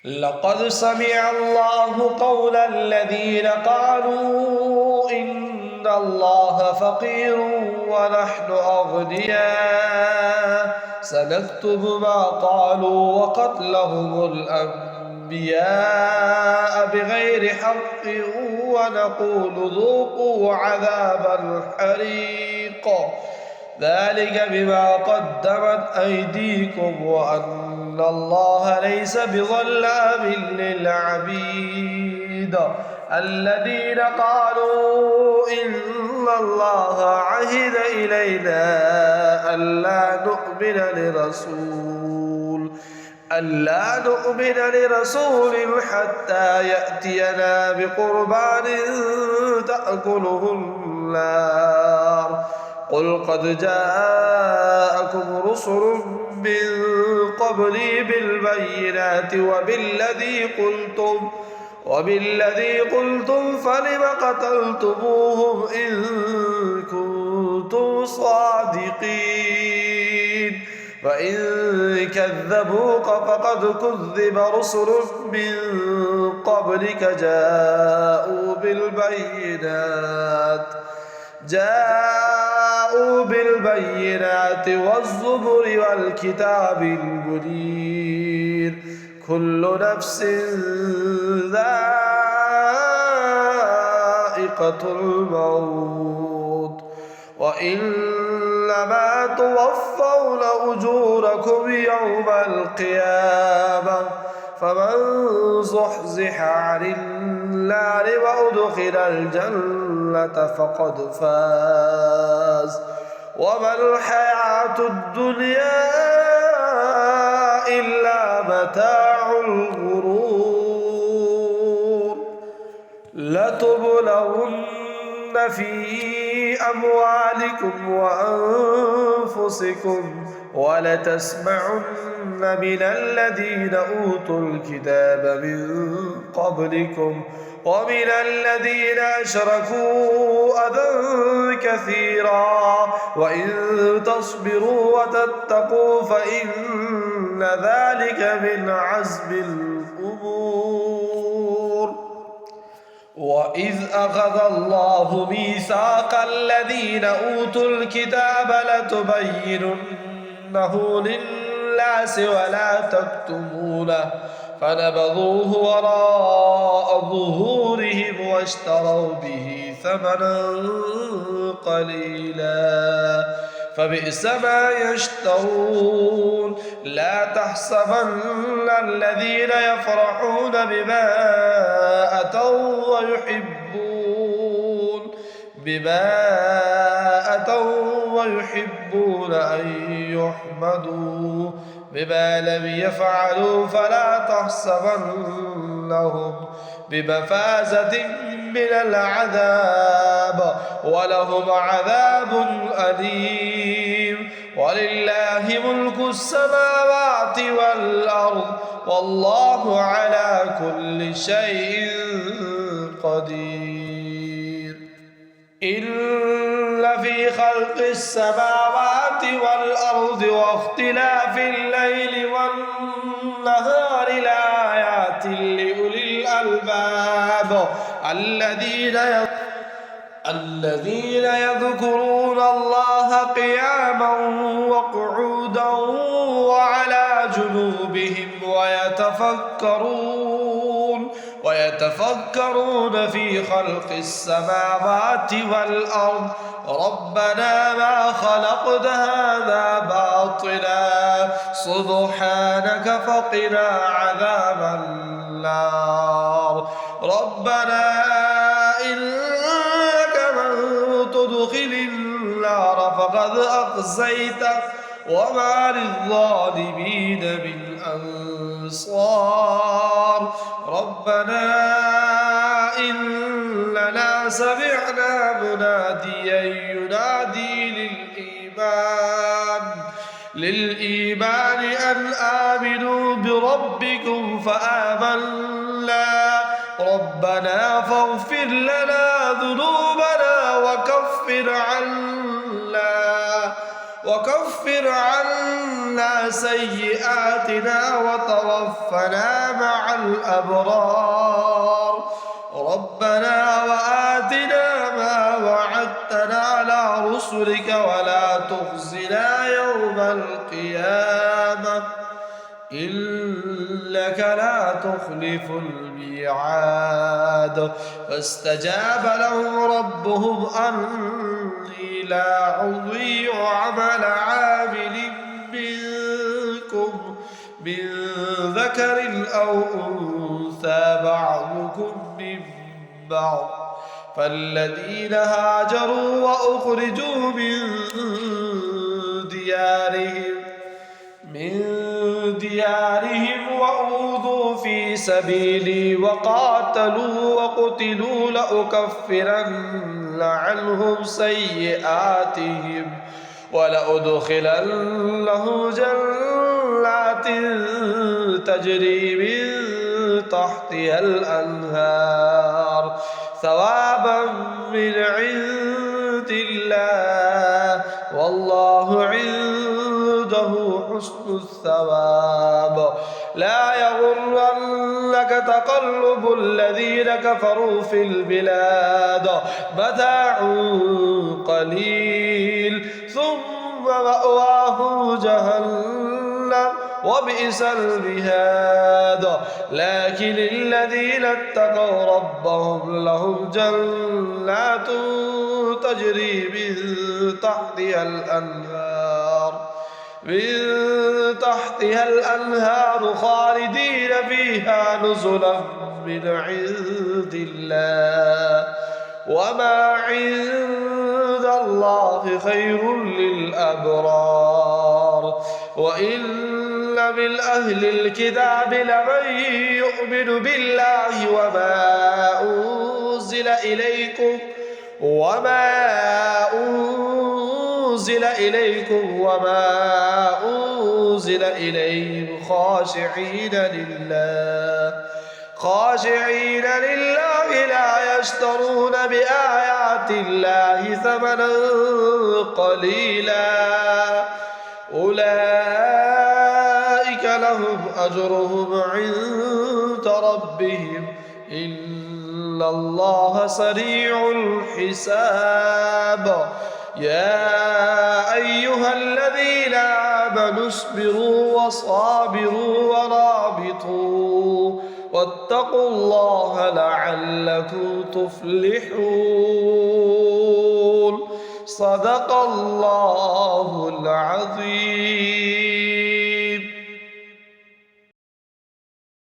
لقد سمع الله قول الذين قالوا إن الله فقير ونحن أغنياء سنكتب ما قالوا وقتلهم الأنبياء بغير حق ونقول ذوقوا عذاب الحريق ذلك بما قدمت أيديكم وأن الله ليس بظلام للعبيد الذين قالوا إن الله عهد إلينا ألا نؤمن لرسول حتى يأتينا بقربان تأكله النار قل قد جاءكم رسل من قبلي بالبينات وبالذي قلتم فلم قتلتموهم إن كنتم صادقين فإن كذبوك فقد كذب رسل من قبلك جاءوا بالبينات والزبر والكتاب المنير كل نفس ذائقة الموت وإنما توفون أجوركم يوم القيامة فمن زحزح عن النار وأدخل الجنة فقد فاز وما الحياة الدنيا إلا متاع الغرور لتبلغن في أموالكم وأنفسكم ولتسمعن من الذين أوتوا الكتاب من قبلكم ومن الذين أشركوا أذى كثيرا وإن تصبروا وتتقوا فإن ذلك من عزم الأمور وإذ أخذ الله ميثاق الذين أوتوا الكتاب لتبيننه للناس ولا تكتمونه فنبذوه وراء ظهورهم واشتروا به ثمنا قليلا فبئس ما يشترون لا تحسبن الذين يفرحون بما أتوا ويحبون أن يحمدوا بما لم يفعلوا فلا تحسبنهم بمفازة من العذاب ولهم عذاب أليم ولله ملك السماوات والأرض والله على كل شيء قدير إن في خلق السماوات والأرض واختلاف الليل والنهار لآيات لأولي الألباب الذين يذكرون الله قياما وقعودا وعلى جنوبهم ويتفكرون في خلق السماوات والأرض ربنا ما خلقت هذا باطلا سبحانك فقنا عذاب النار ربنا إنك من تدخل النار فقد أخزيته وما للظالمين من أنصار ربنا إننا سمعنا مناديا ينادي للإيمان أن آمنوا بربكم فآمنا ربنا فاغفر لنا ذنوبنا وكفر عنا سيئاتنا وتوفنا مع الأبرار ربنا وآتنا ما وعدتنا على رسلك ولا تخزنا يوم القيامة إنك لا تخلف الميعاد فاستجاب لهم ربهم أني لا أضيع عمل عامل منكم من ذكر أو أنثى بعضكم من بعض فالذين هاجروا وأخرجوا ديارهم وأوذوا في سبيلي وقاتلوا وقتلوا لأكفرن عنهم سيئاتهم ولأدخلنهم جنات تجري من تحتها الأنهار ثوابا من عند الله والله عنده حسن الثواب لا يغرنك تقلب الذين كفروا في البلاد متاع قليل ثم مأواه جهنم وبئس المهاد لكن الذين اتقوا ربهم لهم جنات تجري من تحتها الأنهار خالدين فيها نزلا من عند الله وما عند الله خير للأبرار وإن من أهل الكتاب لمن يؤمن بالله وما أنزل إليكم وما أنزل إليهم خاشعين لله لا يشترون بآيات الله ثمنا قليلا أولئك لهم أجرهم عند ربهم إن الله سريع الحساب يا أيها الذين آمنوا اصبروا وصابروا ورابطوا واتقوا الله لعلكم تفلحون صدق الله العظيم.